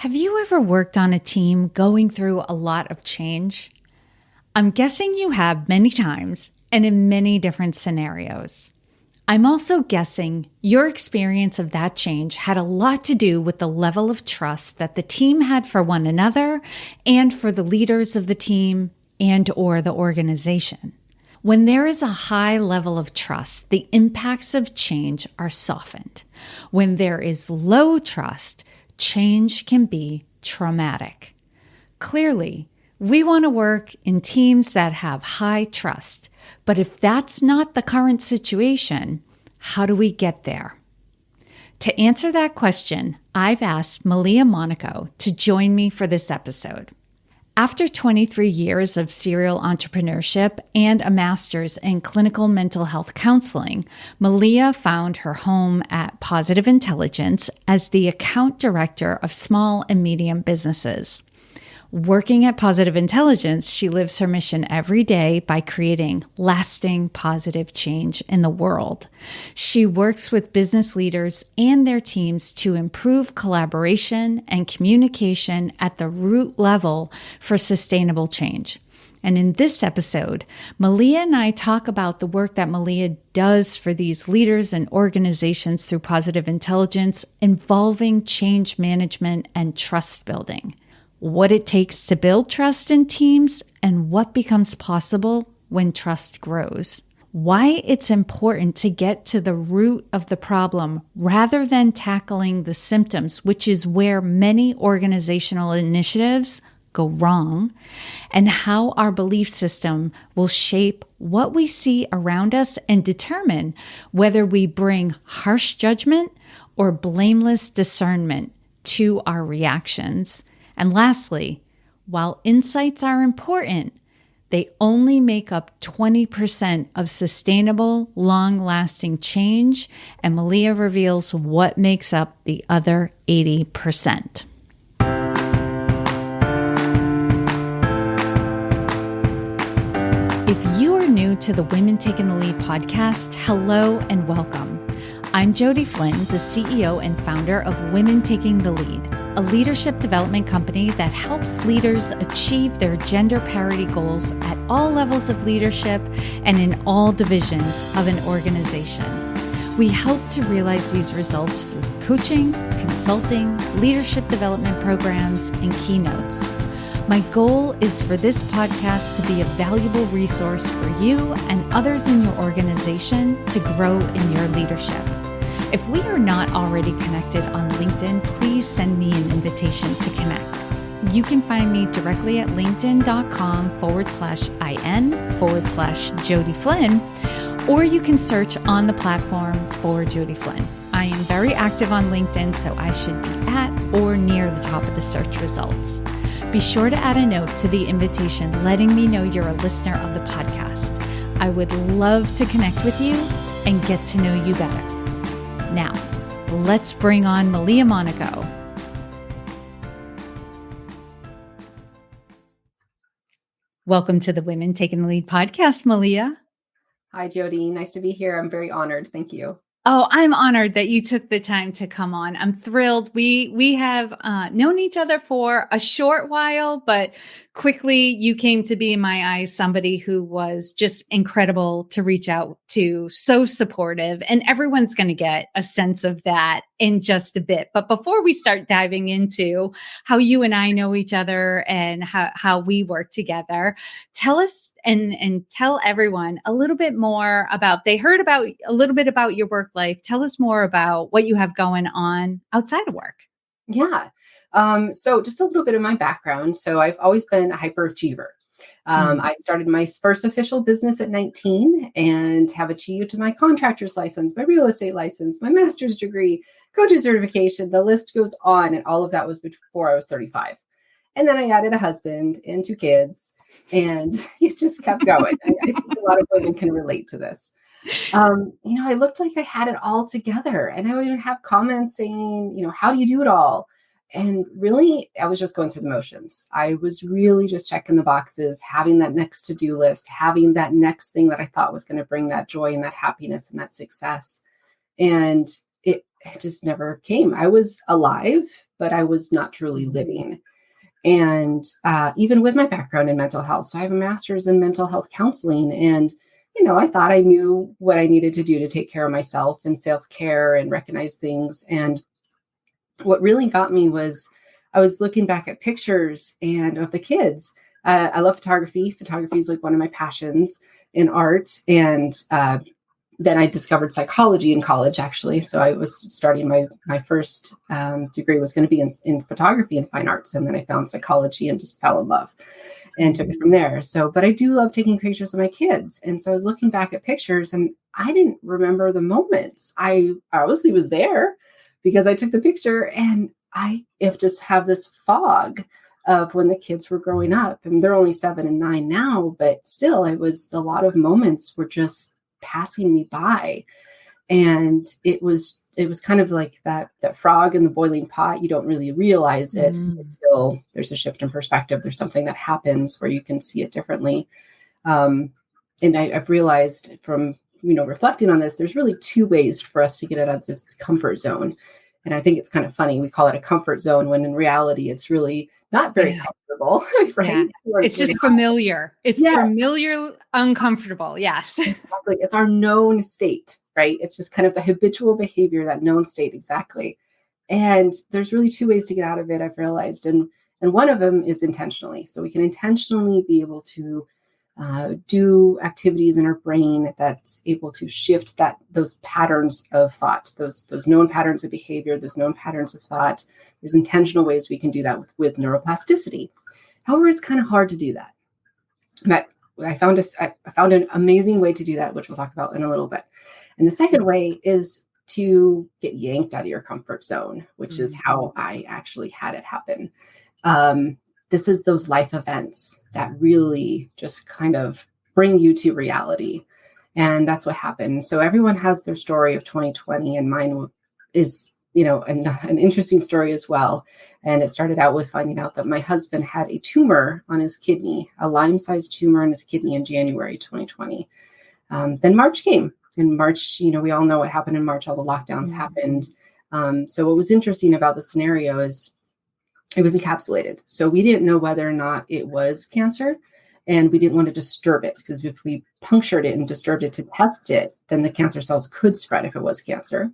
Have you ever worked on a team going through a lot of change? I'm guessing you have many times and in many different scenarios. I'm also guessing your experience of that change had a lot to do with the level of trust that the team had for one another and for the leaders of the team and or the organization. When there is a high level of trust, the impacts of change are softened. When there is low trust, change can be traumatic. Clearly, we want to work in teams that have high trust, but if that's not the current situation, how do we get there? To answer that question, I've asked Malia Monaco to join me for this episode. After 23 years of serial entrepreneurship and a master's in clinical mental health counseling, Malia found her home at Positive Intelligence as the account director of small and medium businesses. Working at Positive Intelligence, she lives her mission every day by creating lasting positive change in the world. She works with business leaders and their teams to improve collaboration and communication at the root level for sustainable change. And in this episode, Malia and I talk about the work that Malia does for these leaders and organizations through Positive Intelligence involving change management and trust building. What it takes to build trust in teams, and what becomes possible when trust grows. Why it's important to get to the root of the problem rather than tackling the symptoms, which is where many organizational initiatives go wrong, and how our belief system will shape what we see around us and determine whether we bring harsh judgment or blameless discernment to our reactions. And lastly, while insights are important, they only make up 20% of sustainable, long-lasting change, and Malia reveals what makes up the other 80%. If you are new to the Women Taking the Lead podcast, hello and welcome. I'm Jody Flynn, the CEO and founder of Women Taking the Lead, a leadership development company that helps leaders achieve their gender parity goals at all levels of leadership and in all divisions of an organization. We help to realize these results through coaching, consulting, leadership development programs, and keynotes. My goal is for this podcast to be a valuable resource for you and others in your organization to grow in your leadership. If we are not already connected on LinkedIn, please send me an invitation to connect. You can find me directly at linkedin.com/IN/Jody Flynn, or you can search on the platform for Jody Flynn. I am very active on LinkedIn, so I should be at or near the top of the search results. Be sure to add a note to the invitation letting me know you're a listener of the podcast. I would love to connect with you and get to know you better. Now, let's bring on Malia Monaco. Welcome to the Women Taking the Lead podcast, Malia. Hi, Jody. Nice to be here. I'm very honored. Thank you. Oh, I'm honored that you took the time to come on. I'm thrilled. We have known each other for a short while, but quickly you came to be in my eyes somebody who was just incredible to reach out to, so supportive, and everyone's going to get a sense of that in just a bit. But before we start diving into how you and I know each other and how we work together, tell us and tell everyone a little bit more about, they heard about a little bit about your work life. Tell us more about what you have going on outside of work. Yeah. So just a little bit of my background. So I've always been a hyperachiever. I started my first official business at 19 and have achieved my contractor's license, my real estate license, my master's degree, coaching certification. The list goes on. And all of that was before I was 35. And then I added a husband and 2 kids, and it just kept going. I think a lot of women can relate to this. I looked like I had it all together, and I would even have comments saying, how do you do it all? And really, I was just going through the motions. I was really just checking the boxes, having that next to-do list, having that next thing that I thought was going to bring that joy and that happiness and that success. And it just never came. I was alive, but I was not truly living. And even with my background in mental health, so I have a master's in mental health counseling, and I thought I knew what I needed to do to take care of myself and self-care and recognize things. And what really got me was I was looking back at pictures and of the kids. I love photography. Photography is like one of my passions in art. And then I discovered psychology in college, actually. So I was starting my first degree was going to be in photography and fine arts. And then I found psychology and just fell in love and took it from there. So, but I do love taking pictures of my kids. And so I was looking back at pictures and I didn't remember the moments. I obviously was there because I took the picture, and I just have this fog of when the kids were growing up. And they're only 7 and 9 now, but still a lot of moments were just passing me by. And it was kind of like that frog in the boiling pot. You don't really realize it until there's a shift in perspective. There's something that happens where you can see it differently. And I've realized from, reflecting on this, there's really 2 ways for us to get out of this comfort zone. And I think it's kind of funny. We call it a comfort zone when in reality, it's really not very comfortable, right? Yeah. It's just familiar. It's familiar, uncomfortable. Yes. Exactly. It's our known state, right? It's just kind of the habitual behavior, that known state. Exactly. And there's really 2 ways to get out of it, I've realized. And one of them is intentionally. So we can intentionally be able to do activities in our brain that's able to shift those patterns of thought, those known patterns of behavior, those known patterns of thought. There's intentional ways we can do that with neuroplasticity. However, it's kind of hard to do that. But I found an amazing way to do that, which we'll talk about in a little bit. And the second way is to get yanked out of your comfort zone, which is how I actually had it happen. This is those life events that really just kind of bring you to reality. And that's what happened. So everyone has their story of 2020, and mine is, an interesting story as well. And it started out with finding out that my husband had a tumor on his kidney, a Lyme-sized tumor on his kidney in January 2020. Then March came. In March, we all know what happened in March. All the lockdowns happened. So what was interesting about the scenario is it was encapsulated. So we didn't know whether or not it was cancer, and we didn't want to disturb it, because if we punctured it and disturbed it to test it, then the cancer cells could spread if it was cancer.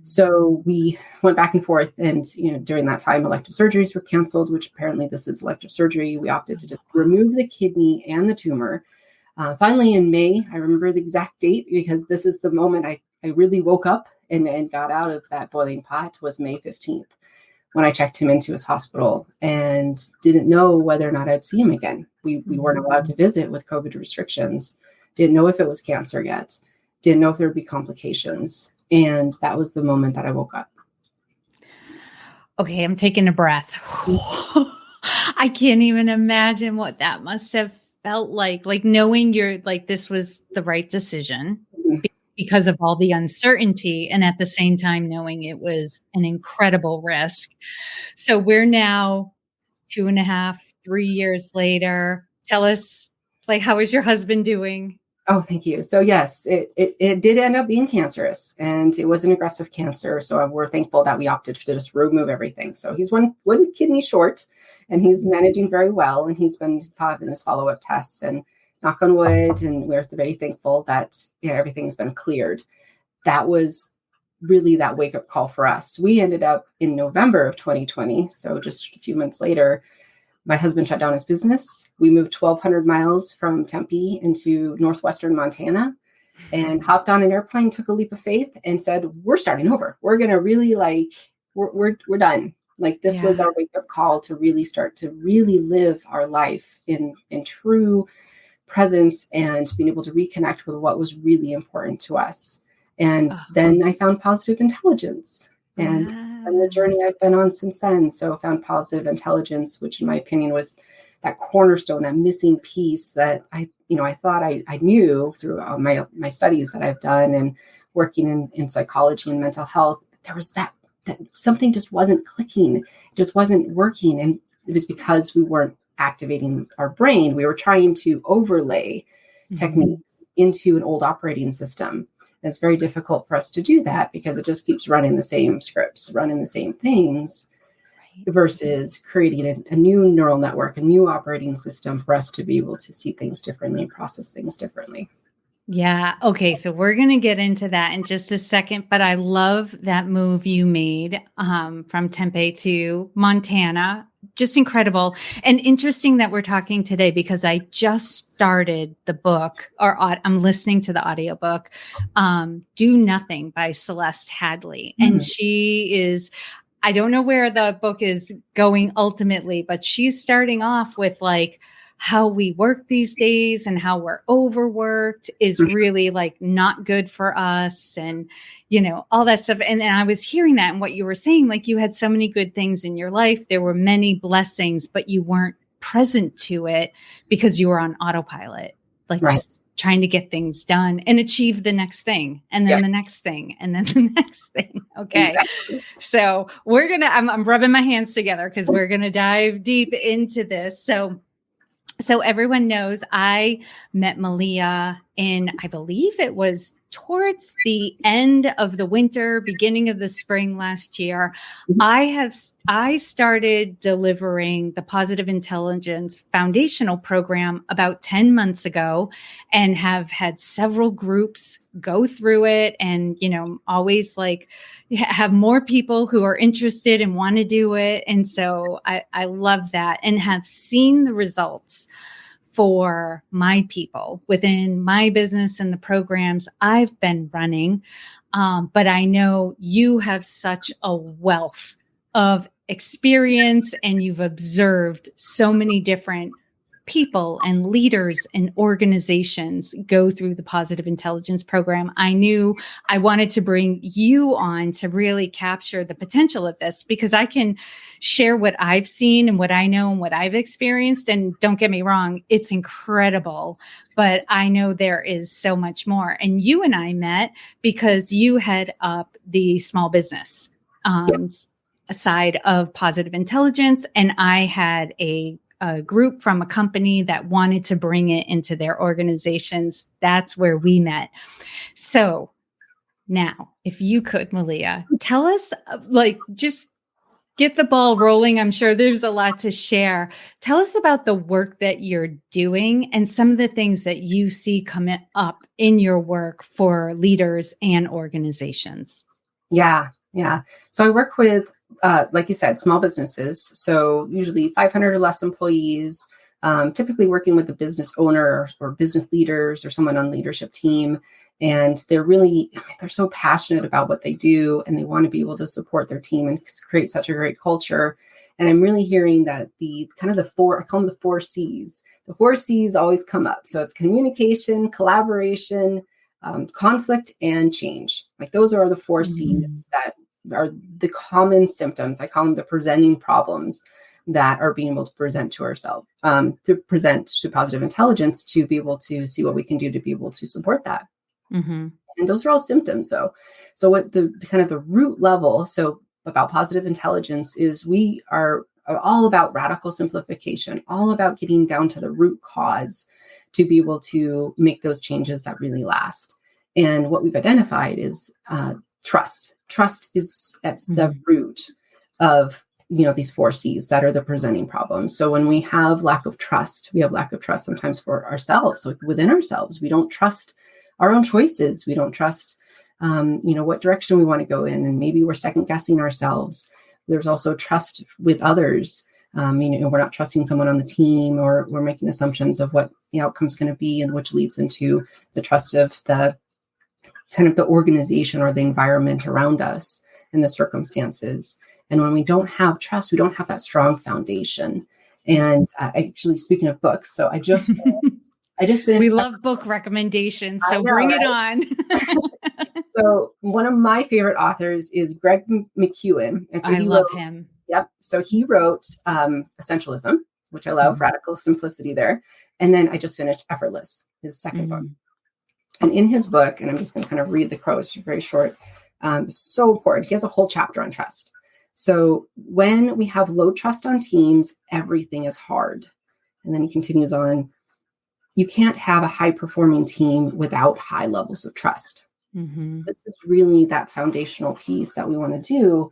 So we went back and forth, and during that time, elective surgeries were canceled, which apparently this is elective surgery. We opted to just remove the kidney and the tumor. Finally, in May, I remember the exact date because this is the moment I really woke up and got out of that boiling pot, was May 15th. When I checked him into his hospital and didn't know whether or not I'd see him again. We weren't allowed to visit with COVID restrictions. Didn't know if it was cancer yet. Didn't know if there would be complications. And that was the moment that I woke up. Okay, I'm taking a breath. I can't even imagine what that must have felt like knowing this was the right decision because of all the uncertainty, and at the same time knowing it was an incredible risk. So we're now 2.5, 3 years later. Tell us, how is your husband doing? Oh, thank you. So yes, it did end up being cancerous, and it was an aggressive cancer. So we're thankful that we opted to just remove everything. So he's one kidney short, and he's managing very well, and he's been in his follow-up tests, and knock on wood, and we're very thankful that everything's been cleared. That was really that wake-up call for us. We ended up in November of 2020, so just a few months later, my husband shut down his business. We moved 1,200 miles from Tempe into northwestern Montana and hopped on an airplane, took a leap of faith, and said, we're starting over. We're going to really we're done. This was our wake-up call to really start to really live our life in true presence and being able to reconnect with what was really important to us. And then I found positive intelligence, and the journey I've been on since then. So I found positive intelligence, which in my opinion was that cornerstone, that missing piece that I thought I knew through my studies that I've done and working in psychology and mental health. There was that something just wasn't clicking. It just wasn't working. And it was because we weren't activating our brain. We were trying to overlay techniques into an old operating system. And it's very difficult for us to do that because it just keeps running the same scripts, running the same things. versus creating a new neural network, a new operating system for us to be able to see things differently and process things differently. Yeah. Okay. So we're going to get into that in just a second, but I love that move you made from Tempe to Montana. Just incredible and interesting that we're talking today because I just started the book I'm listening to the audiobook, Do Nothing by Celeste Hadley. And she is, I don't know where the book is going ultimately, but she's starting off with like, how we work these days and how we're overworked is really like not good for us and, all that stuff. And I was hearing that in what you were saying, like you had so many good things in your life. There were many blessings, but you weren't present to it because you were on autopilot, like just trying to get things done and achieve the next thing and then the next thing and then the next thing. Okay. Exactly. So I'm rubbing my hands together because we're going to dive deep into this. So everyone knows I met Malia in, I believe it was towards the end of the winter, beginning of the spring last year. I started delivering the Positive Intelligence Foundational Program about 10 months ago and have had several groups go through it and, always like have more people who are interested and want to do it. And so I love that and have seen the results for my people within my business and the programs I've been running. But I know you have such a wealth of experience and you've observed so many different people and leaders and organizations go through the Positive Intelligence Program. I knew I wanted to bring you on to really capture the potential of this because I can share what I've seen and what I know and what I've experienced. And don't get me wrong, it's incredible, but I know there is so much more. And you and I met because you head up the small business side of Positive Intelligence. And I had a group from a company that wanted to bring it into their organizations. That's where we met. So now, if you could, Malia, tell us, just get the ball rolling. I'm sure there's a lot to share. Tell us about the work that you're doing and some of the things that you see coming up in your work for leaders and organizations. Yeah. So I work with, like you said, small businesses. So usually 500 or less employees, typically working with the business owner or business leaders or someone on leadership team. And they're so passionate about what they do and they want to be able to support their team and create such a great culture. And I'm really hearing that I call them the 4 C's. The 4 C's always come up. So it's communication, collaboration, conflict, and change. Like those are the 4 C's that are the common symptoms. I call them the presenting problems that are being able to present to ourselves, to present to Positive Intelligence, to be able to see what we can do to be able to support that. And those are all symptoms though. So what the kind of the root level, so about Positive Intelligence is we are all about radical simplification, all about getting down to the root cause to be able to make those changes that really last. And what we've identified is trust. Trust is at the root of, these 4 C's that are the presenting problems. So when we have lack of trust, we have lack of trust sometimes for ourselves, like within ourselves. We don't trust our own choices. We don't trust, what direction we want to go in. And maybe we're second guessing ourselves. There's also trust with others. We're not trusting someone on the team, or we're making assumptions of what the outcome's going to be, and which leads into the trust of the kind of the organization or the environment around us and the circumstances. And when we don't have trust, we don't have that strong foundation. And actually, speaking of books, so I just finished. We love book recommendations, so bring it on. So one of my favorite authors is Greg McKeown. And so I love him. Yep. So he wrote Essentialism, which I love, radical simplicity there. And then I just finished Effortless, his second book. And in his book, and I'm just going to kind of read the quote, it's very short, so important. He has a whole chapter on trust. So when we have low trust on teams, everything is hard. And then he continues on, you can't have a high performing team without high levels of trust. So this is really that foundational piece that we want to do.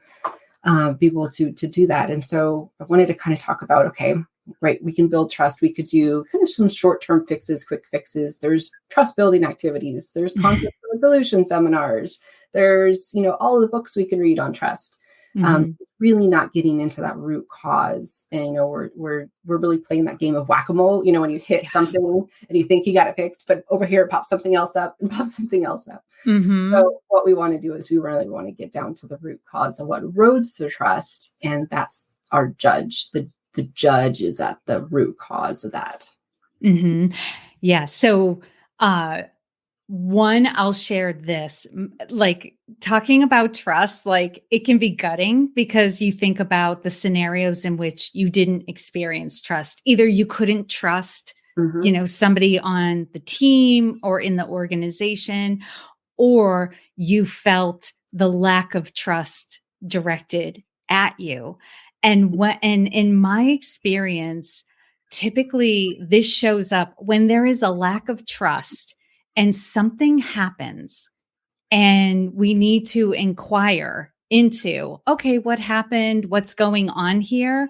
be able to do that. And so I wanted to kind of talk about, okay, right, we can build trust. We could do kind of some short-term fixes, quick fixes. There's trust building activities. There's conflict resolution seminars. There's, all of the books we can read on trust. Really not getting into that root cause. And, we're really playing that game of whack-a-mole, when you hit something and you think you got it fixed, but over here it pops something else up and pops something else up. So what we want to do is we really want to get down to the root cause of what erodes the trust. And that's our judge. The judge is at the root cause of that. Yeah. So, one, I'll share this, like talking about trust, like it can be gutting because you think about the scenarios in which you didn't experience trust. Either you couldn't trust, somebody on the team or in the organization, or you felt the lack of trust directed at you. And in my experience, typically this shows up when there is a lack of trust and something happens and we need to inquire into, okay, what happened? What's going on here?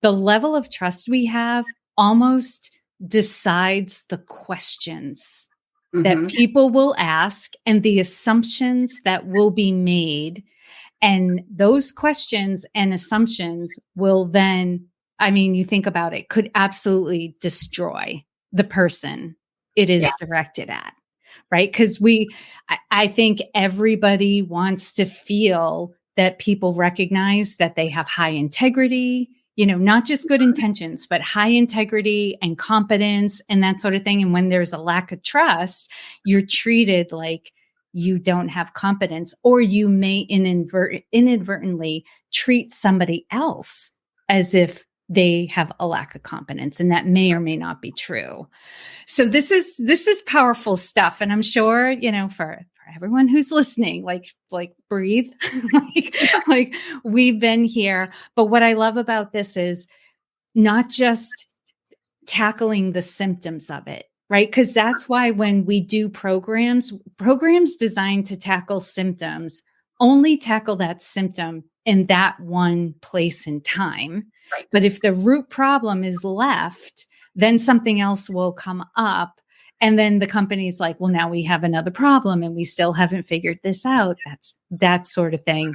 The level of trust we have almost decides the questions that people will ask and the assumptions that will be made. And those questions and assumptions will then, you think about it, could absolutely destroy the person it is directed at, right? Because I think everybody wants to feel that people recognize that they have high integrity, not just good intentions, but high integrity and competence and that sort of thing. And when there's a lack of trust, you're treated like you don't have competence, or you may inadvertently treat somebody else as if they have a lack of competence, and that may or may not be true. So this is powerful stuff. And I'm sure, for everyone who's listening, like breathe, like we've been here. But what I love about this is not just tackling the symptoms of it, right? Because that's why when we do programs designed to tackle symptoms only tackle that symptom in that one place and time. Right. But if the root problem is left, then something else will come up. And then the company's like, well, now we have another problem and we still haven't figured this out. That's that sort of thing.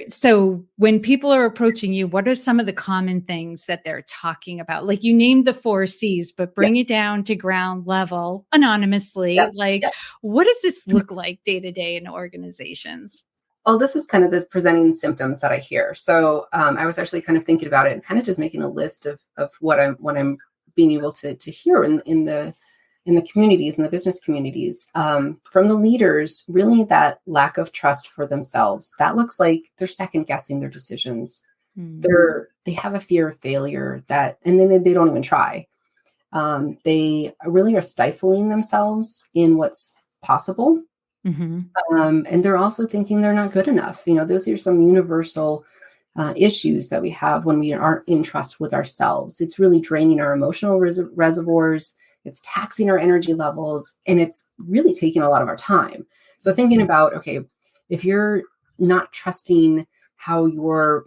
So when people are approaching you, what are some of the common things that they're talking about? Like you named the 4 C's, but bring it down to ground level anonymously. What does this look like day to day in organizations? Well, this is kind of the presenting symptoms that I hear. So I was actually kind of thinking about it and kind of just making a list of what I'm being able to hear in the communities, in the business communities, from the leaders, really that lack of trust for themselves. That looks like they're second guessing their decisions. They have a fear of failure and then they don't even try. They really are stifling themselves in what's possible. And they're also thinking they're not good enough. Those are some universal issues that we have when we aren't in trust with ourselves. It's really draining our emotional reservoirs. It's taxing our energy levels, and it's really taking a lot of our time. So thinking about, okay, if you're not trusting how you're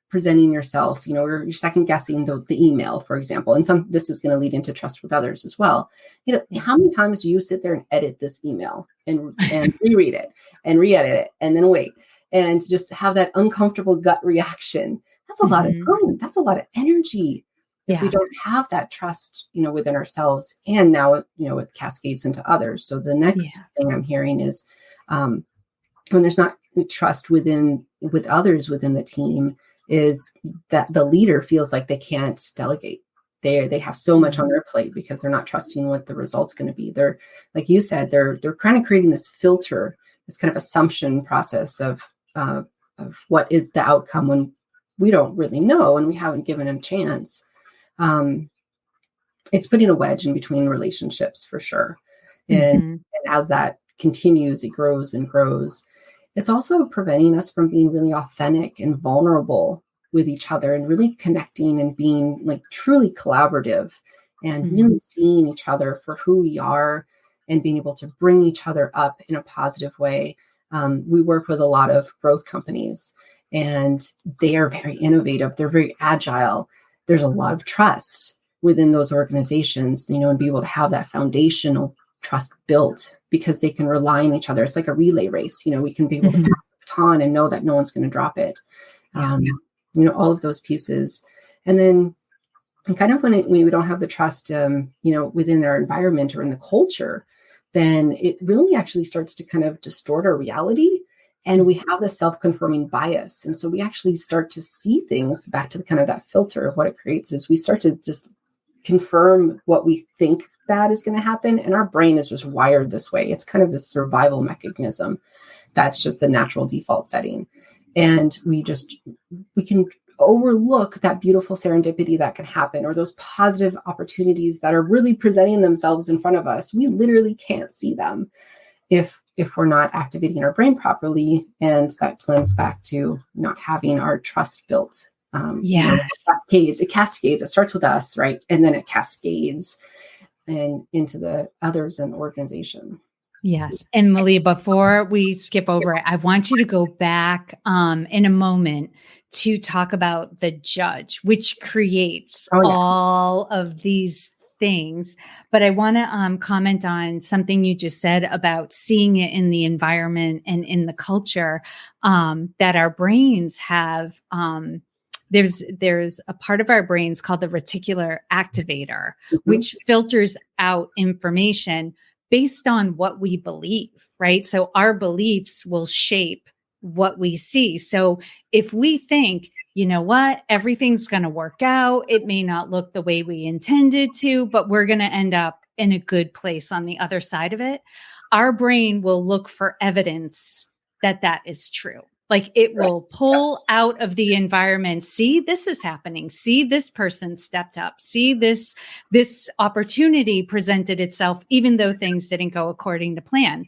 presenting yourself, you're second guessing the email, for example, and this is going to lead into trust with others as well. How many times do you sit there and edit this email and reread it and re-edit it and then wait and just have that uncomfortable gut reaction? That's a lot of time. That's a lot of energy. If we don't have that trust, within ourselves, and now, it cascades into others. So the next thing I'm hearing is when there's not trust with others within the team, is that the leader feels like they can't delegate. They have so much on their plate because they're not trusting what the result's going to be. They're, like you said, they're kind of creating this filter, this kind of assumption process of what is the outcome when we don't really know and we haven't given them chance. It's putting a wedge in between relationships for sure. And as that continues, it grows and grows. It's also preventing us from being really authentic and vulnerable with each other and really connecting and being like truly collaborative and really seeing each other for who we are and being able to bring each other up in a positive way. We work with a lot of growth companies, and they are very innovative. They're very agile. There's a lot of trust within those organizations, and be able to have that foundational trust built because they can rely on each other. It's like a relay race. We can be able to pass the baton and know that no one's going to drop it. All of those pieces. And then kind of when we don't have the trust, within their environment or in the culture, then it really actually starts to kind of distort our reality. And we have this self-confirming bias. And so we actually start to see things back to the kind of that filter of what it creates is we start to just confirm what we think bad is going to happen. And our brain is just wired this way. It's kind of this survival mechanism. That's just the natural default setting. And we can overlook that beautiful serendipity that can happen, or those positive opportunities that are really presenting themselves in front of us. We literally can't see them if we're not activating our brain properly. And that lends back to not having our trust built. It cascades. It starts with us, right? And then it cascades and into the others in the organization. Yes. And Malia, before we skip over it, I want you to go back in a moment to talk about the judge, which creates all of these things. But I want to comment on something you just said about seeing it in the environment and in the culture, that our brains have. There's a part of our brains called the reticular activator, which filters out information based on what we believe, right? So our beliefs will shape what we see. So if we think, you know what, everything's going to work out, it may not look the way we intended to, but we're going to end up in a good place on the other side of it, our brain will look for evidence that that is true. Like it will pull out of the environment, see, this is happening. See, this person stepped up. See, this opportunity presented itself, even though things didn't go according to plan.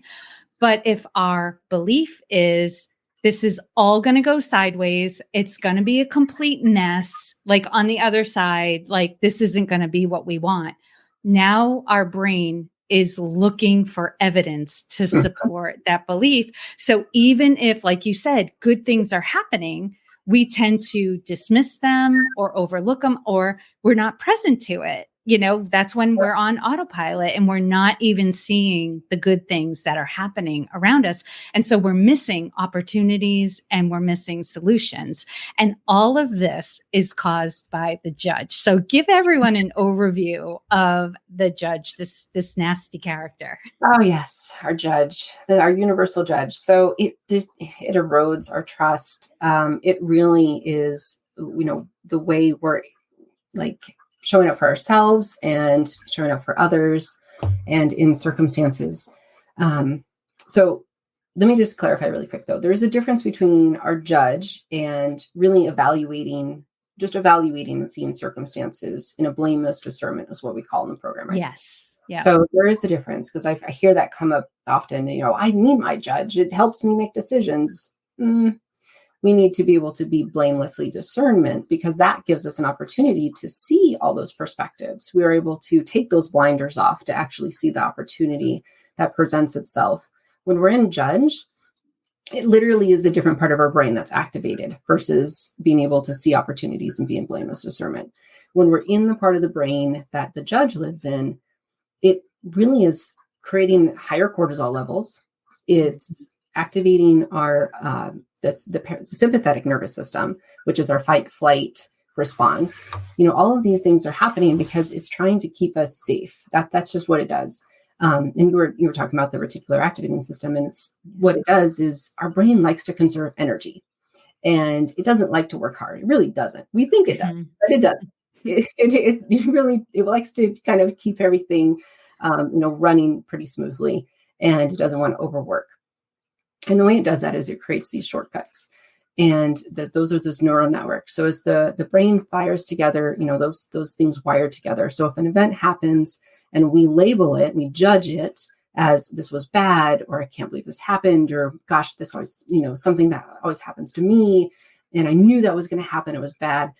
But if our belief is, this is all going to go sideways, it's going to be a complete mess, like on the other side, like this isn't going to be what we want. Now our brain is looking for evidence to support that belief. So even if, like you said, good things are happening, we tend to dismiss them or overlook them, or we're not present to it. That's when we're on autopilot and we're not even seeing the good things that are happening around us. And so we're missing opportunities and we're missing solutions. And all of this is caused by the judge. So give everyone an overview of the judge, this nasty character. Oh, yes. Our judge, our universal judge. So it erodes our trust. It really is, the way we're like showing up for ourselves and showing up for others and in circumstances. So let me just clarify really quick, though. There is a difference between our judge and really evaluating and seeing circumstances in a blameless discernment is what we call in the program. Right? Yes. Yeah. So there is a difference because I hear that come up often. I need my judge. It helps me make decisions. We need to be able to be blamelessly discernment because that gives us an opportunity to see all those perspectives. We are able to take those blinders off to actually see the opportunity that presents itself. When we're in judge, it literally is a different part of our brain that's activated versus being able to see opportunities and be in blameless discernment. When we're in the part of the brain that the judge lives in, it really is creating higher cortisol levels. It's activating our the sympathetic nervous system, which is our fight flight response. All of these things are happening because it's trying to keep us safe. That's just what it does. And you were talking about the reticular activating system, and it's what it does is our brain likes to conserve energy, and it doesn't like to work hard. It really doesn't. We think it does, but it doesn't. It likes to kind of keep everything, running pretty smoothly, and it doesn't want to overwork. And the way it does that is it creates these shortcuts, and those are those neural networks. So as the brain fires together, those things wire together. So if an event happens and we label it, we judge it as this was bad, or I can't believe this happened, or gosh, this always, something that always happens to me, and I knew that was going to happen. It was bad.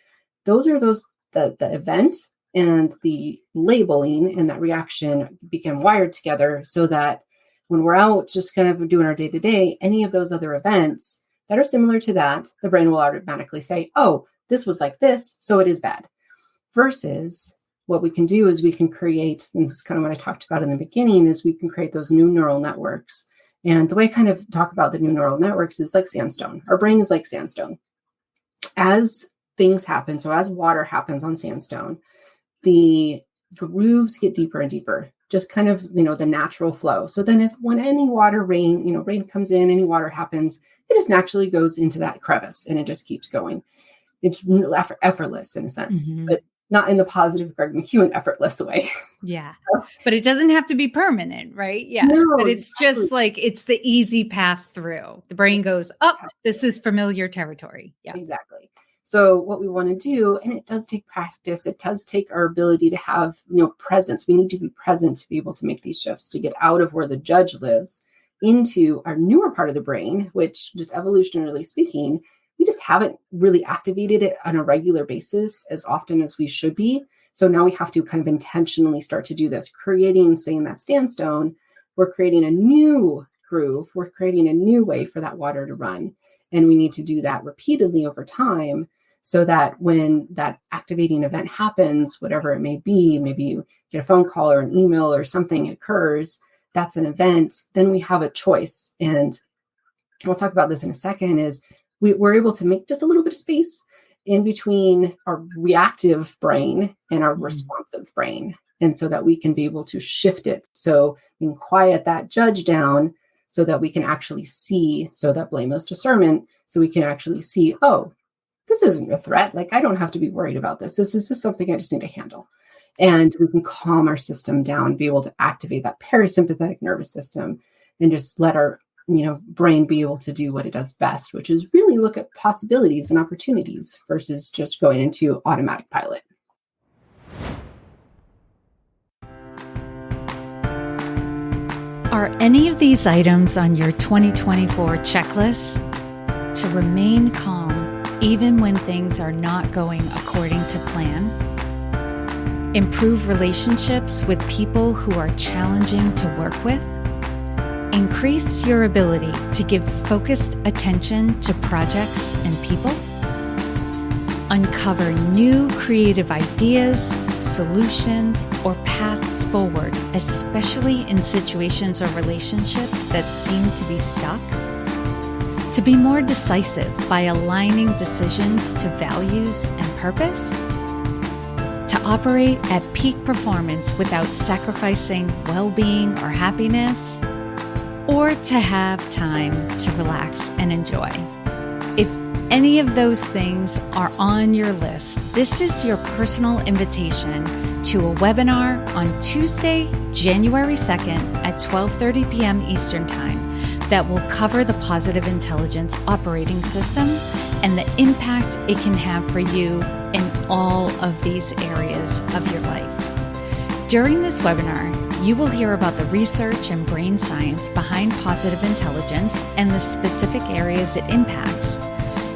Those are the event and the labeling and that reaction become wired together so that When we're out just kind of doing our day to day, any of those other events that are similar to that, the brain will automatically say, oh, this was like this, so it is bad. Versus what we can do is we can create, and this is kind of what I talked about in the beginning, is we can create those new neural networks. And the way I kind of talk about the new neural networks is like sandstone. Our brain is like sandstone. As things happen, so as water happens on sandstone, the grooves get deeper and deeper, just kind of, the natural flow. So then when any rain comes in, any water happens, it just naturally goes into that crevice and it just keeps going. It's effortless in a sense, but not in the positive Greg McEwen effortless way. Yeah. But it doesn't have to be permanent, right? Yes. No, but it's just like, it's the easy path through. The brain goes, oh, this is familiar territory. Yeah. Exactly. So what we want to do, and it does take practice, it does take our ability to have, presence. We need to be present to be able to make these shifts, to get out of where the judge lives into our newer part of the brain, which just evolutionarily speaking, we just haven't really activated it on a regular basis as often as we should be. So now we have to kind of intentionally start to do this, creating, say in that sandstone, we're creating a new groove, we're creating a new way for that water to run. And we need to do that repeatedly over time so that when that activating event happens, whatever it may be, maybe you get a phone call or an email or something occurs, that's an event, then we have a choice. And we'll talk about this in a second, is we're able to make just a little bit of space in between our reactive brain and our responsive brain. And so that we can be able to shift it. So we can quiet that judge down so that we can actually see, so that blameless discernment, so we can actually see, oh, this isn't a threat. Like, I don't have to be worried about this. This is just something I just need to handle. And we can calm our system down, be able to activate that parasympathetic nervous system and just let our brain be able to do what it does best, which is really look at possibilities and opportunities versus just going into automatic pilot. Are any of these items on your 2024 checklist? To remain calm even when things are not going according to plan? Improve relationships with people who are challenging to work with? Increase your ability to give focused attention to projects and people? Uncover new creative ideas, solutions, or paths forward, especially in situations or relationships that seem to be stuck? To be more decisive by aligning decisions to values and purpose? To operate at peak performance without sacrificing well-being or happiness? Or to have time to relax and enjoy? If any of those things are on your list, this is your personal invitation to a webinar on Tuesday, January 2nd at 12:30 p.m. Eastern Time that will cover the positive intelligence operating system and the impact it can have for you in all of these areas of your life. During this webinar, you will hear about the research and brain science behind positive intelligence and the specific areas it impacts.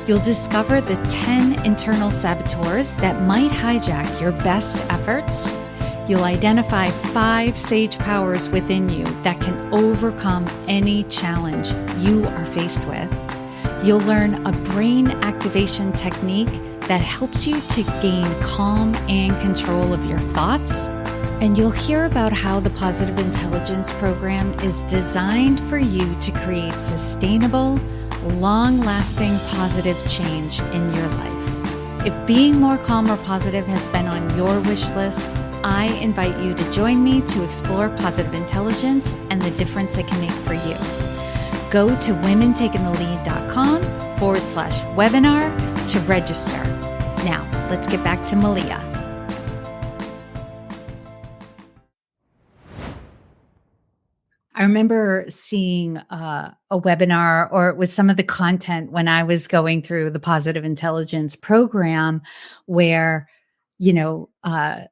You'll discover the 10 internal saboteurs that might hijack your best efforts. You'll identify 5 sage powers within you that can overcome any challenge you are faced with. You'll learn a brain activation technique that helps you to gain calm and control of your thoughts. And you'll hear about how the Positive Intelligence Program is designed for you to create sustainable, long-lasting positive change in your life. If being more calm or positive has been on your wish list, I invite you to join me to explore positive intelligence and the difference it can make for you. Go to womentakingthelead.com/webinar to register. Now, let's get back to Malia. I remember seeing a webinar, or it was some of the content when I was going through the Positive Intelligence Program, where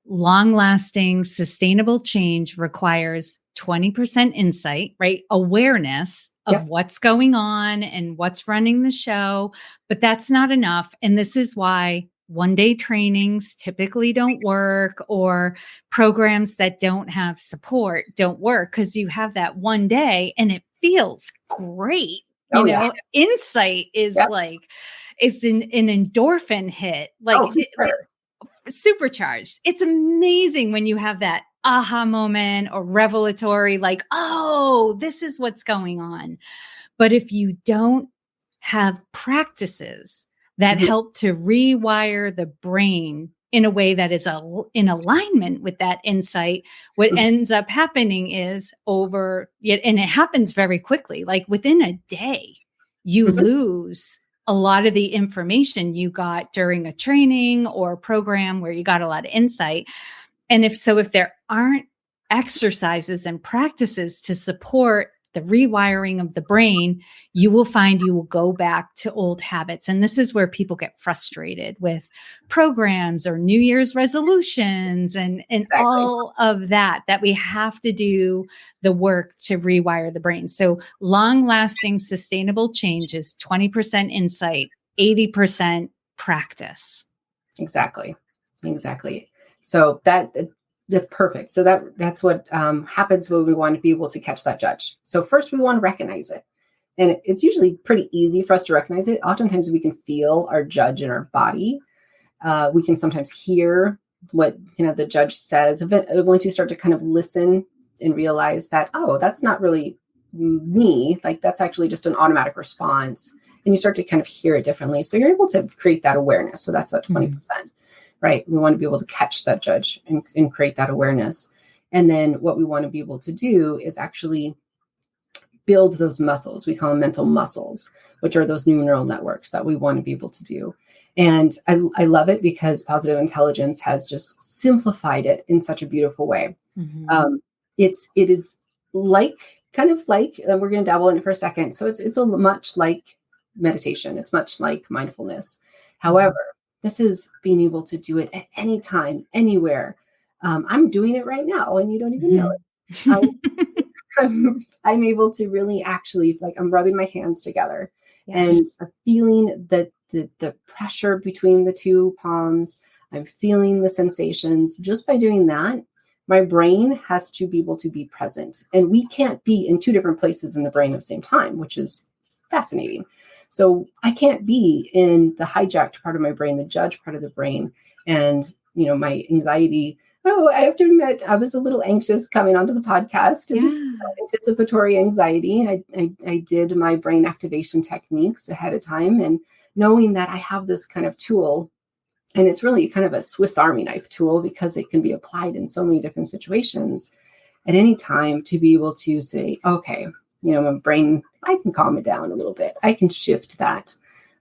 long-lasting, sustainable change requires 20% insight, right? Awareness of what's going on and what's running the show, but that's not enough. And this is why one-day trainings typically don't work, or programs that don't have support don't work because you have that one day and it feels great. Oh, yeah. Insight is Yep. like, it's an endorphin hit, like Oh, for sure. supercharged. It's amazing when you have that aha moment or revelatory, like, oh, this is what's going on. But if you don't have practices that help to rewire the brain in a way that is in alignment with that insight, what ends up happening is and it happens very quickly, like within a day, you lose a lot of the information you got during a training or a program where you got a lot of insight. And if there aren't exercises and practices to support the rewiring of the brain, you will find you will go back to old habits. And this is where people get frustrated with programs or New Year's resolutions and all of that we have to do the work to rewire the brain. So long-lasting, sustainable change is 20% insight, 80% practice. Exactly. So that's perfect. So that's what happens when we want to be able to catch that judge. So first we want to recognize it. And it's usually pretty easy for us to recognize it. Oftentimes we can feel our judge in our body. We can sometimes hear what the judge says. Once you start to kind of listen and realize that, oh, that's not really me, like that's actually just an automatic response. And you start to kind of hear it differently. So you're able to create that awareness. So that's that 20%. Right. We want to be able to catch that judge and create that awareness. And then what we want to be able to do is actually build those muscles. We call them mental muscles, which are those new neural networks that we want to be able to do. And I love it because positive intelligence has just simplified it in such a beautiful way. It is kind of like we're going to dabble in it for a second. So it's a much like meditation. It's much like mindfulness. However, this is being able to do it at any time, anywhere. I'm doing it right now, and you don't even know it. I'm able to really actually, like, I'm rubbing my hands together and I'm feeling the pressure between the two palms. I'm feeling the sensations. Just by doing that, my brain has to be able to be present. And we can't be in two different places in the brain at the same time, which is fascinating. So I can't be in the hijacked part of my brain, the judge part of the brain. And, my anxiety. Oh, I have to admit, I was a little anxious coming onto the podcast. Just anticipatory anxiety. I did my brain activation techniques ahead of time. And knowing that I have this kind of tool, and it's really kind of a Swiss Army knife tool because it can be applied in so many different situations at any time, to be able to say, okay, my brain, I can calm it down a little bit. I can shift that.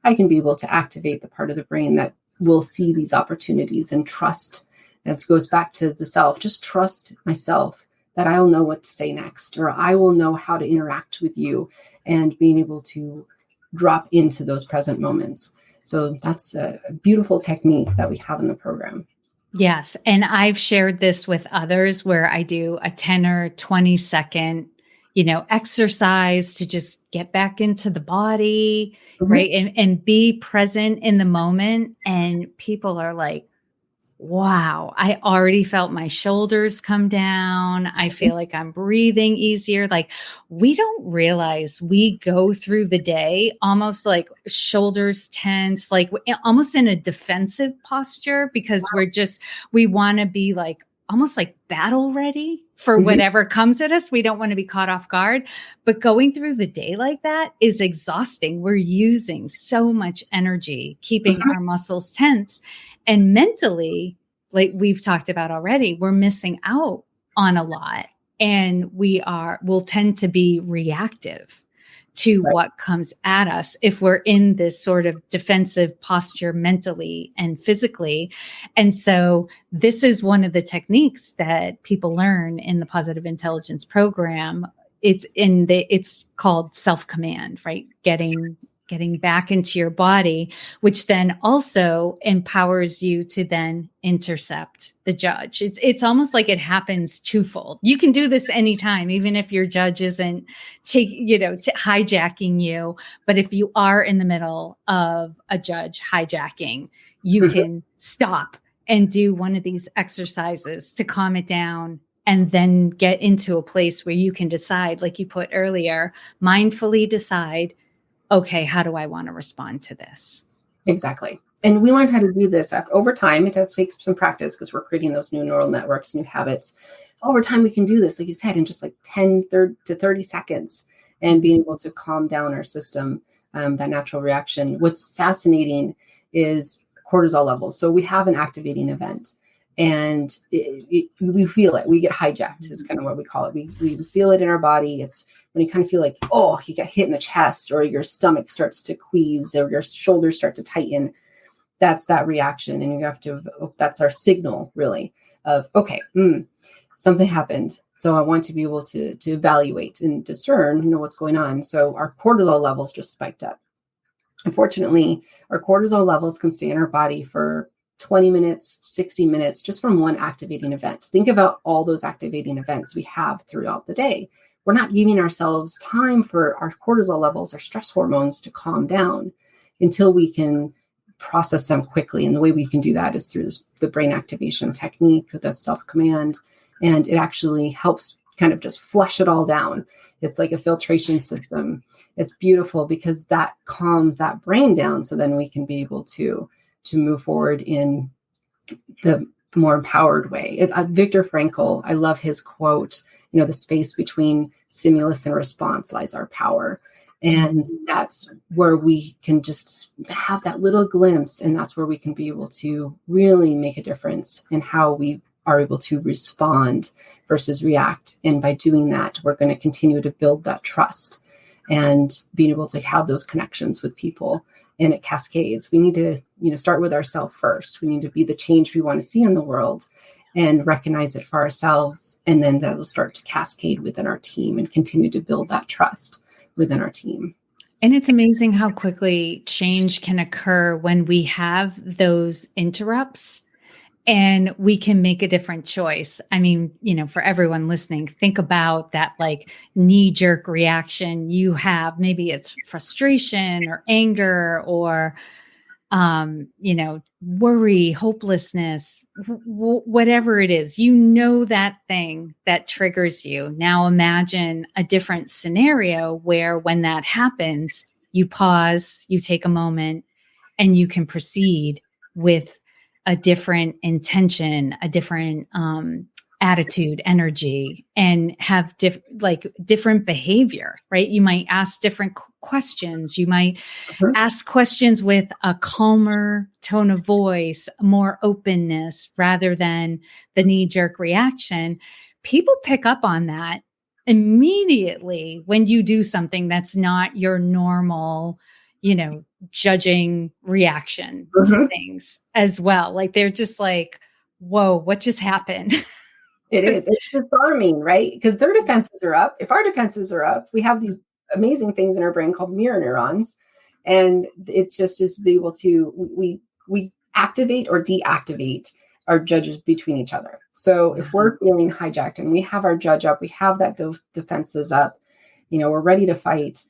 I can be able to activate the part of the brain that will see these opportunities and trust. And it goes back to the self. Just trust myself that I'll know what to say next, or I will know how to interact with you, and being able to drop into those present moments. So that's a beautiful technique that we have in the program. Yes. And I've shared this with others where I do a 10 or 20 second exercise to just get back into the body, right? And be present in the moment. And people are like, wow, I already felt my shoulders come down. I feel like I'm breathing easier. Like, we don't realize we go through the day almost like shoulders tense, like almost in a defensive posture, because we want to be like almost like battle ready for whatever comes at us. We don't want to be caught off guard, but going through the day like that is exhausting. We're using so much energy, keeping our muscles tense, and mentally, like we've talked about already, we're missing out on a lot, and we'll tend to be reactive to what comes at us if we're in this sort of defensive posture mentally and physically. And so this is one of the techniques that people learn in the positive intelligence program. It's called self-command, right? Getting back into your body, which then also empowers you to then intercept the judge. It's almost like it happens twofold. You can do this anytime, even if your judge isn't hijacking you. But if you are in the middle of a judge hijacking, you can stop and do one of these exercises to calm it down and then get into a place where you can decide, like you put earlier, mindfully decide, okay, how do I want to respond to this? Exactly. And we learned how to do this over time. It does take some practice because we're creating those new neural networks, new habits. Over time, we can do this, like you said, in just like 10 to 30 seconds and being able to calm down our system, that natural reaction. What's fascinating is cortisol levels. So we have an activating event and we feel it. We get hijacked is kind of what we call it. We feel it in our body. It's when you kind of feel like, oh, you get hit in the chest or your stomach starts to quease or your shoulders start to tighten. That's that reaction. And you have to, that's our signal really of, okay, something happened. So I want to be able to evaluate and discern, what's going on. So our cortisol levels just spiked up. Unfortunately, our cortisol levels can stay in our body for 20 minutes, 60 minutes, just from one activating event. Think about all those activating events we have throughout the day. We're not giving ourselves time for our cortisol levels, our stress hormones to calm down until we can process them quickly. And the way we can do that is through the brain activation technique, that's self-command. And it actually helps kind of just flush it all down. It's like a filtration system. It's beautiful because that calms that brain down. So then we can be able to move forward in the more empowered way. Viktor Frankl, I love his quote, the space between stimulus and response lies our power. And that's where we can just have that little glimpse. And that's where we can be able to really make a difference in how we are able to respond versus react. And by doing that, we're going to continue to build that trust and being able to have those connections with people. And it cascades. We need to, start with ourselves first. We need to be the change we want to see in the world and recognize it for ourselves. And then that'll start to cascade within our team and continue to build that trust within our team. And it's amazing how quickly change can occur when we have those interrupts and we can make a different choice. I mean, for everyone listening, think about that like knee-jerk reaction you have. Maybe it's frustration or anger or, worry, hopelessness, whatever it is, that thing that triggers you. Now imagine a different scenario where when that happens, you pause, you take a moment, and you can proceed with a different intention, a different attitude, energy, and have different behavior, right? You might ask different questions. You might ask questions with a calmer tone of voice, more openness, rather than the knee-jerk reaction. People pick up on that immediately when you do something that's not your normal, judging reaction to things as well. Like they're just like, whoa, what just happened? It is. It's disarming, right? Because their defenses are up. If our defenses are up, we have these amazing things in our brain called mirror neurons. And it's just to be able to, we activate or deactivate our judges between each other. So if we're feeling hijacked and we have our judge up, we have that defenses up, we're ready to fight.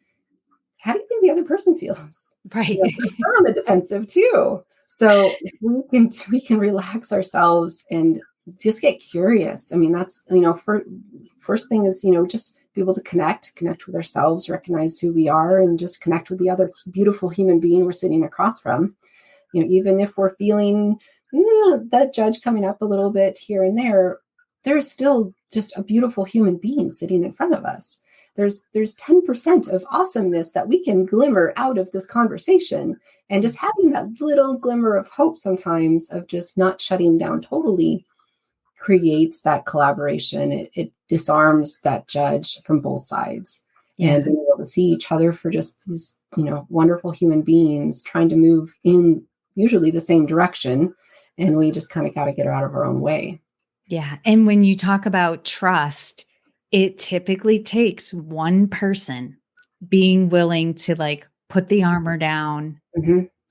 How do you think the other person feels? Right. We're on the defensive too. So we can relax ourselves and just get curious. I mean, that's, first thing is, just be able to connect with ourselves, recognize who we are, and just connect with the other beautiful human being we're sitting across from. Even if we're feeling that judge coming up a little bit here and there, there's still just a beautiful human being sitting in front of us. There's 10% of awesomeness that we can glimmer out of this conversation. And just having that little glimmer of hope sometimes of just not shutting down totally creates that collaboration. It disarms that judge from both sides. And being able to see each other for just these, wonderful human beings trying to move in usually the same direction. And we just kind of got to get out of our own way. Yeah. And when you talk about trust, it typically takes one being willing to put the armor down,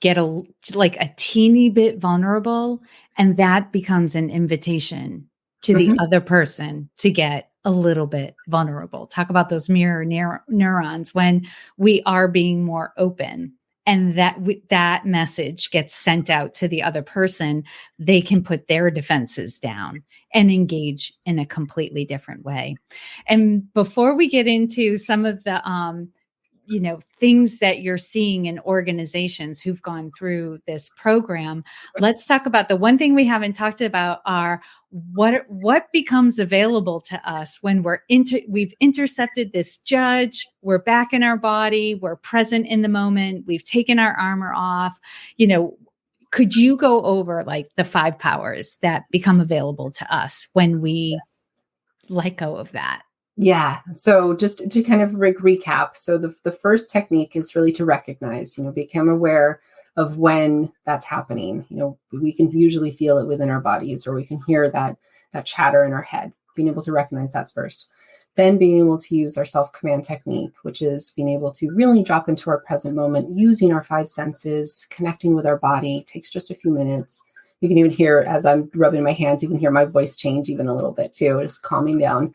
get a teeny bit vulnerable, and that becomes an invitation to the other person to get a little bit vulnerable. Talk about those mirror neurons when we are being more open and that message gets sent out to the other person, they can put their defenses down and engage in a completely different way. And before we get into some of the things that you're seeing in organizations who've gone through this program, let's talk about the one thing we haven't talked about are what becomes available to us when we've intercepted this judge, we're back in our body, we're present in the moment, we've taken our armor off. Could you go over like the 5 powers that become available to us when we let go of that? Yeah. So just to kind of recap. So the first technique is really to recognize, become aware of when that's happening. We can usually feel it within our bodies, or we can hear that chatter in our head. Being able to recognize that's first. Then being able to use our self-command technique, which is being able to really drop into our present moment, using our 5 senses, connecting with our body. It takes just a few minutes. You can even hear, as I'm rubbing my hands, you can hear my voice change even a little bit too, just calming down.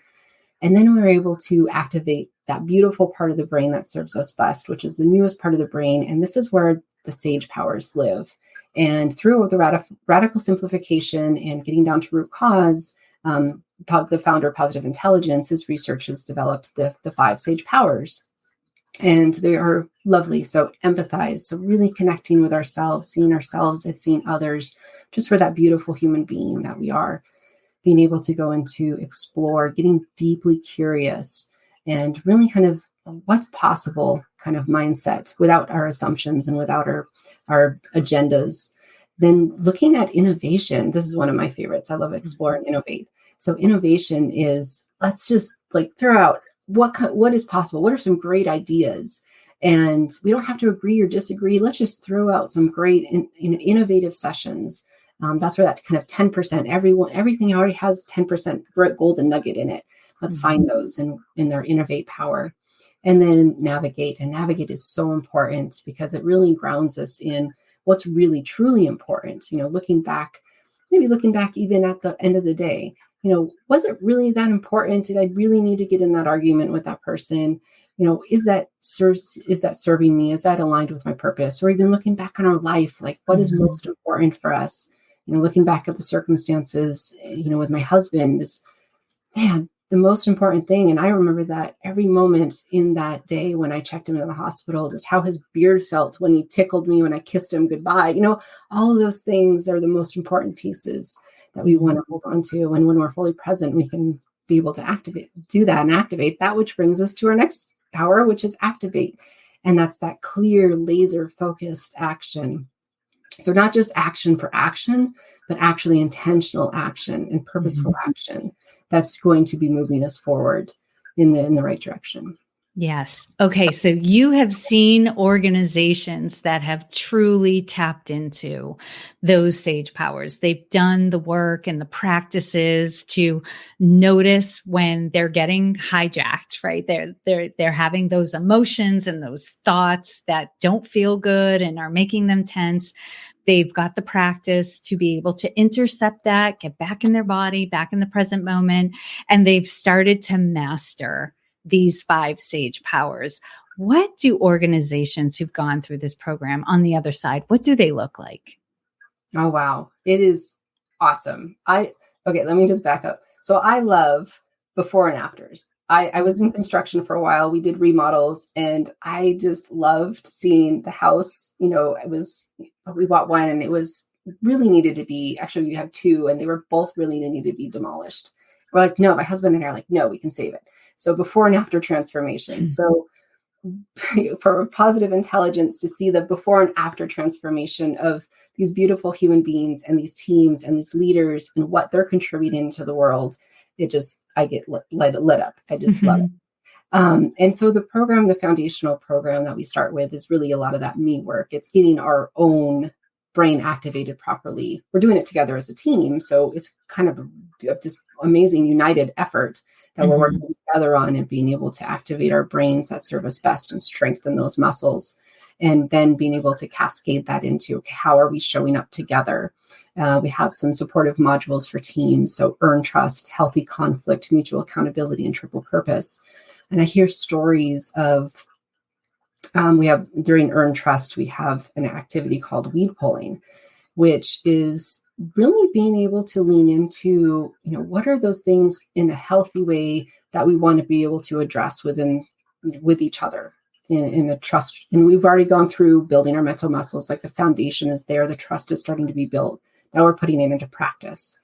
And then we're able to activate that beautiful part of the brain that serves us best, which is the newest part of the brain. And this is where the sage powers live. And through the radical simplification and getting down to root cause, the founder of Positive Intelligence, his research has developed the 5 sage powers. And they are lovely. So empathize. So really connecting with ourselves, seeing ourselves and seeing others, just for that beautiful human being that we are. Being able to go into explore, getting deeply curious, and really kind of what's possible kind of mindset without our assumptions and without our agendas. Then looking at innovation. This is one of my favorites. I love explore and innovate. So innovation is, let's just like throw out what is possible. What are some great ideas? And we don't have to agree or disagree. Let's just throw out some great innovative sessions. That's where that kind of 10%, everything already has 10% golden nugget in it. Let's find those in their innovate power. And then navigate. And navigate is so important because it really grounds us in what's really, truly important. Looking back even at the end of the day, was it really that important? Did I really need to get in that argument with that person? Is that serving me? Is that aligned with my purpose? Or even looking back on our life, like what is most important for us? Looking back at the circumstances, with my husband, the most important thing. And I remember that every moment in that day when I checked him into the hospital, just how his beard felt when he tickled me, when I kissed him goodbye. All of those things are the most important pieces that we want to hold on to. And when we're fully present, we can be able to do that and activate that, which brings us to our next power, which is activate. And that's that clear, laser focused action. So not just action for action, but actually intentional action and purposeful action that's going to be moving us forward in the right direction. Yes. Okay. So you have seen organizations that have truly tapped into those sage powers. They've done the work and the practices to notice when they're getting hijacked, right? They're having those emotions and those thoughts that don't feel good and are making them tense. They've got the practice to be able to intercept that, get back in their body, back in the present moment, and they've started to master these 5 sage powers. What do organizations who've gone through this program on the other side, what do they look like? Oh, wow. It is awesome. Okay, let me just back up. So I love before and afters. I was in construction for a while. We did remodels and I just loved seeing the house. We bought one and it was really needed to be, actually we had 2 and they were both really needed to be demolished. We're like, no, my husband and I are like, no, we can save it. So before and after transformation. So for Positive Intelligence to see the before and after transformation of these beautiful human beings and these teams and these leaders and what they're contributing to the world, I get lit up. I just love it. And so the foundational program that we start with is really a lot of that me work. It's getting our own brain activated properly. We're doing it together as a team. So it's kind of this amazing united effort that we're working together on and being able to activate our brains that serve us best and strengthen those muscles. And then being able to cascade that into, okay, how are we showing up together? We have some supportive modules for teams. So earn trust, healthy conflict, mutual accountability, and triple purpose. And I hear stories of We have during Earn Trust, we have an activity called weed pulling, which is really being able to lean into, what are those things in a healthy way that we want to be able to address with each other in a trust. And we've already gone through building our mental muscles, like the foundation is there, the trust is starting to be built. Now we're putting it into practice.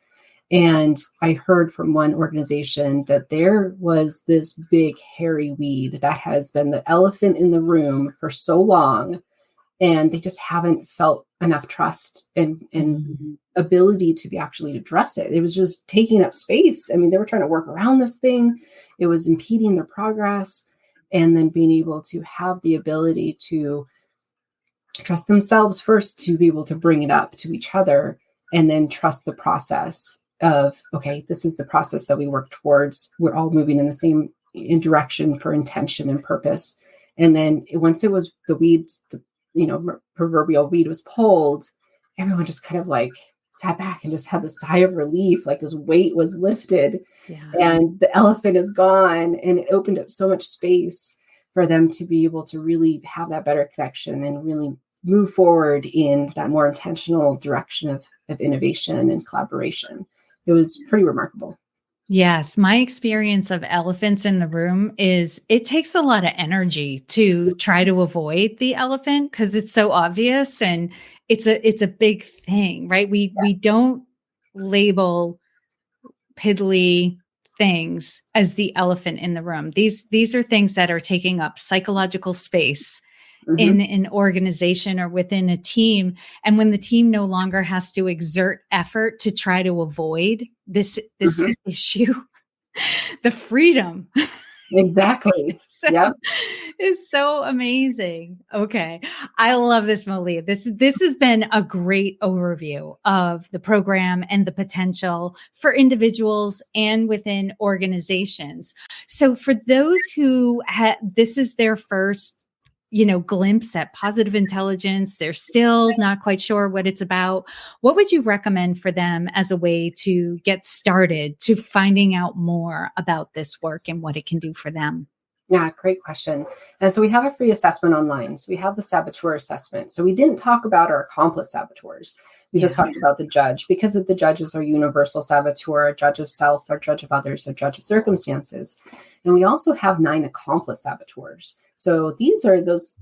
And I heard from one organization that there was this big hairy weed that has been the elephant in the room for so long, and they just haven't felt enough trust and ability to be actually address it. It was just taking up space. I mean, they were trying to work around this thing. It was impeding their progress. And then being able to have the ability to trust themselves first, to be able to bring it up to each other, and then trust the process of, okay, this is the process that we work towards. We're all moving in the same direction for intention and purpose. And then once it was the weed, proverbial weed was pulled, everyone just kind of like sat back and just had the sigh of relief, like this weight was lifted. Yeah. And the elephant is gone, and it opened up so much space for them to be able to really have that better connection and really move forward in that more intentional direction of innovation and collaboration. It was pretty remarkable. Yes. My experience of elephants in the room is it takes a lot of energy to try to avoid the elephant because it's so obvious and it's a big thing, right? We don't label piddly things as the elephant in the room. These are things that are taking up psychological space in an organization or within a team. And when the team no longer has to exert effort to try to avoid this issue, the freedom. Exactly. Is so amazing. Okay. I love this, Malia. This has been a great overview of the program and the potential for individuals and within organizations. So for those who this is their first glimpse at positive intelligence, they're still not quite sure what it's about. What would you recommend for them as a way to get started to finding out more about this work and what it can do for them? Yeah, great question. And so we have a free assessment online. So we have the saboteur assessment. So we didn't talk about our accomplice saboteurs. We just talked about the judge, because the judges are universal saboteur, a judge of self, or judge of others, or judge of circumstances. And we also have 9 accomplice saboteurs. So these are those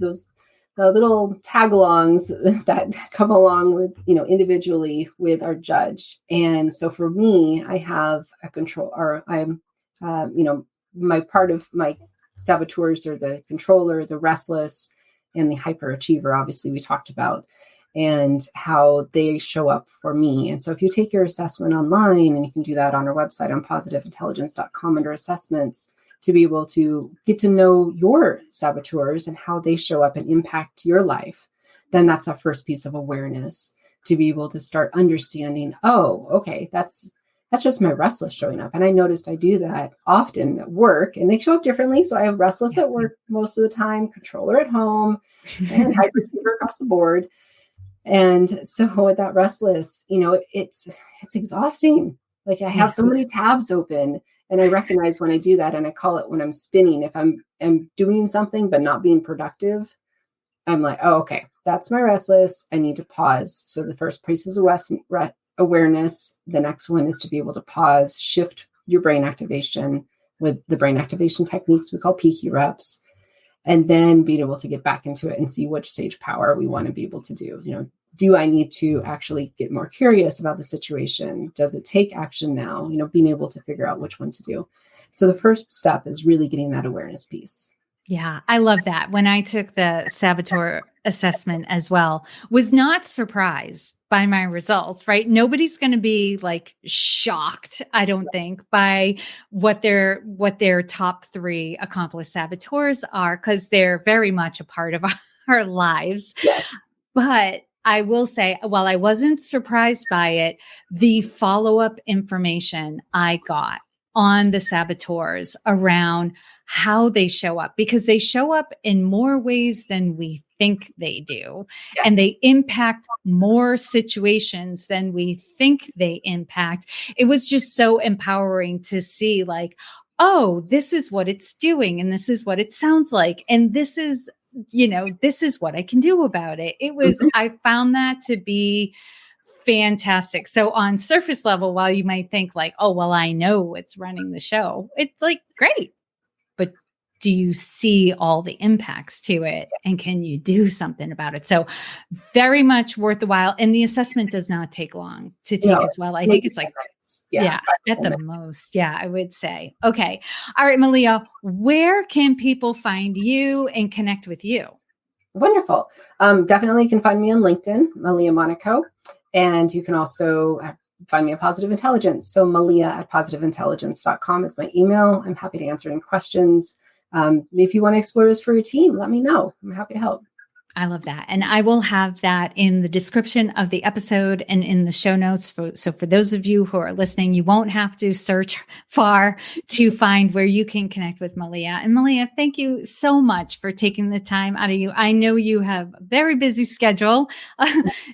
little tag-alongs that come along with, individually with our judge. And so for me, I have a control, or I'm, my part of my saboteurs are the controller, the restless, and the hyperachiever, obviously we talked about, and how they show up for me. And so if you take your assessment online, and you can do that on our website on positiveintelligence.com under assessments, to be able to get to know your saboteurs and how they show up and impact your life, then that's our first piece of awareness, to be able to start understanding, oh, okay, that's just my restless showing up. And I noticed I do that often at work, and they show up differently. So I have restless at work most of the time, controller at home, and hyperachiever across the board. And so with that restless, it's exhausting. Like I have so many tabs open, and I recognize when I do that, and I call it when I'm spinning. If I'm doing something but not being productive, I'm like, oh, okay, that's my restless. I need to pause. So the first piece is awareness. The next one is to be able to pause, shift your brain activation with the brain activation techniques we call PQ reps, and then being able to get back into it and see which sage power we want to be able to do. Do I need to actually get more curious about the situation? Does it take action now? Being able to figure out which one to do. So the first step is really getting that awareness piece. Yeah, I love that. When I took the saboteur assessment as well, was not surprised by my results, right? Nobody's going to be like shocked, I don't think, by what their top 3 accomplice saboteurs are, because they're very much a part of our lives. Yes. But I will say, while I wasn't surprised by it, the follow-up information I got on the saboteurs around how they show up, because they show up in more ways than we think they do. Yes. And they impact more situations than we think they impact. It was just so empowering to see, like, oh, this is what it's doing, and this is what it sounds like, and this is this is what I can do about it. I found that to be fantastic. So on surface level, while you might think like, oh, well, I know what's running the show, it's like, great. But do you see all the impacts to it? And can you do something about it? So very much worth the while. And the assessment does not take long to take as well. I think it's like, at the most. Yeah, I would say. Okay. All right, Malia, where can people find you and connect with you? Wonderful. Definitely you can find me on LinkedIn, Malia Monaco. And you can also find me on Positive Intelligence. So malia@positiveintelligence.com is my email. I'm happy to answer any questions. If you want to explore this for your team, let me know. I'm happy to help. I love that. And I will have that in the description of the episode and in the show notes. So for those of you who are listening, you won't have to search far to find where you can connect with Malia. And Malia, thank you so much for taking the time out of you. I know you have a very busy schedule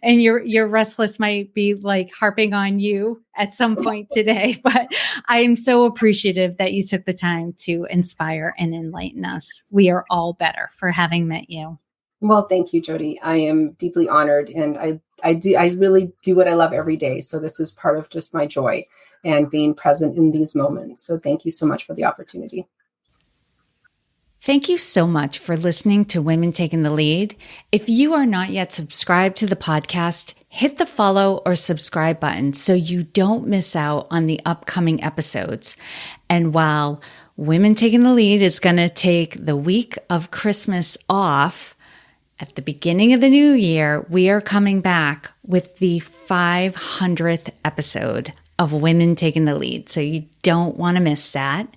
and your restless might be like harping on you at some point today, but I am so appreciative that you took the time to inspire and enlighten us. We are all better for having met you. Well, thank you, Jody. I am deeply honored, and I really do what I love every day. So this is part of just my joy and being present in these moments. So thank you so much for the opportunity. Thank you so much for listening to Women Taking the Lead. If you are not yet subscribed to the podcast, hit the follow or subscribe button so you don't miss out on the upcoming episodes. And while Women Taking the Lead is going to take the week of Christmas off, at the beginning of the new year, we are coming back with the 500th episode of Women Taking the Lead. So you don't want to miss that.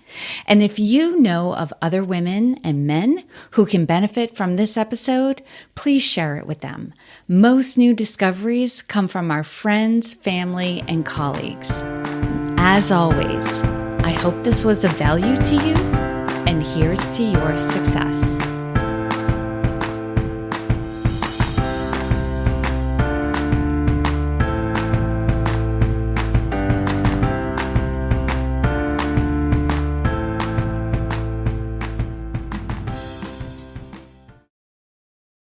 And if you know of other women and men who can benefit from this episode, please share it with them. Most new discoveries come from our friends, family, and colleagues. As always, I hope this was of value to you, and here's to your success.